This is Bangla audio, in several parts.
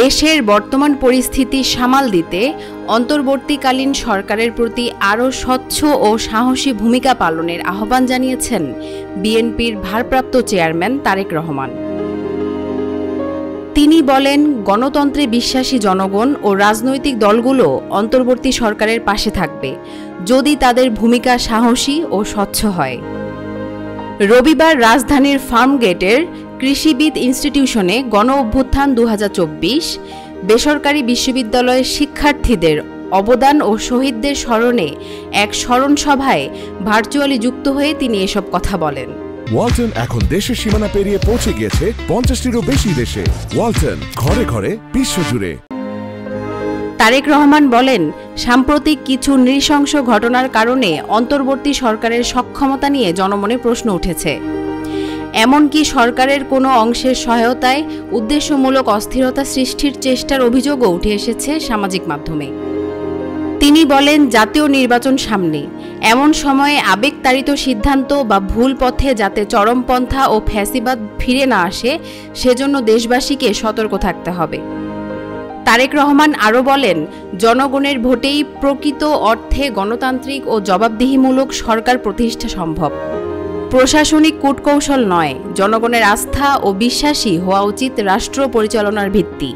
দেশের বর্তমান পরিস্থিতি সামাল দিতে অন্তর্বর্তীকালীন সরকারের প্রতি আরও স্বচ্ছ ও সাহসী ভূমিকা পালনের আহ্বান জানিয়েছেন বিএনপির ভারপ্রাপ্ত চেয়ারম্যান তারেক রহমান। তিনি বলেন, গণতন্ত্রে বিশ্বাসী জনগণ ও রাজনৈতিক দলগুলো অন্তর্বর্তী সরকারের পাশে থাকবে যদি তাদের ভূমিকা সাহসী ও স্বচ্ছ হয়। রবিবার রাজধানীর ফার্মগেটের কৃষিবিদ ইনস্টিটিউশনে গণ অভ্যুত্থান ২০২৪ বেসরকারি বিশ্ববিদ্যালয়ের শিক্ষার্থীদের অবদান ও শহীদদের স্মরণে এক স্মরণ সভায় ভার্চুয়ালি যুক্ত হয়ে তিনি এসব কথা বলেন। ওয়ালটন এখন দেশের সীমানা পেরিয়ে পৌঁছে গিয়েছে ৫০টিরও বেশি দেশে। ওয়ালটন, ঘরে ঘরে বিশ্বজুড়ে। তারেক রহমান বলেন, সাম্প্রতিক কিছু নৃশংস ঘটনার কারণে অন্তর্বর্তী সরকারের সক্ষমতা নিয়ে জনমনে প্রশ্ন উঠেছে। এমনকি সরকারের কোনো অংশের সহায়তায় উদ্দেশ্যমূলক অস্থিরতা সৃষ্টির চেষ্টার অভিযোগও উঠে এসেছে সামাজিক মাধ্যমে। তিনি বলেন, জাতীয় নির্বাচন সামনে, এমন সময়ে আবেগতাড়িত সিদ্ধান্ত বা ভুল পথে যাতে চরমপন্থা ও ফ্যাসিবাদ ফিরে না আসে সেজন্য দেশবাসীকে সতর্ক থাকতে হবে। তারেক রহমান আরও বলেন, জনগণের ভোটেই প্রকৃত অর্থে গণতান্ত্রিক ও জবাবদিহিমূলক সরকার প্রতিষ্ঠা সম্ভব। প্রশাসনিক কূটকৌশল নয়, জনগণের আস্থা ও বিশ্বাসী হওয়া উচিত রাষ্ট্র পরিচালনার ভিত্তি।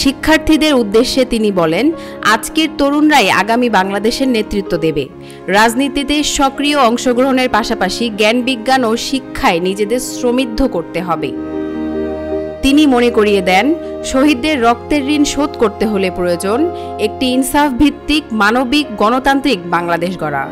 শিক্ষার্থীদের উদ্দেশ্যে তিনি বলেন, আজকের তরুণরাই আগামী বাংলাদেশের নেতৃত্ব দেবে। রাজনীতিতে সক্রিয় অংশগ্রহণের পাশাপাশি জ্ঞান বিজ্ঞান ও শিক্ষায় নিজেদের সমৃদ্ধ করতে হবে। তিনি মনে করিয়ে দেন, শহীদদের রক্তের ঋণ শোধ করতে হলে প্রয়োজন একটি ইনসাফ ভিত্তিক মানবিক গণতান্ত্রিক বাংলাদেশ গড়া।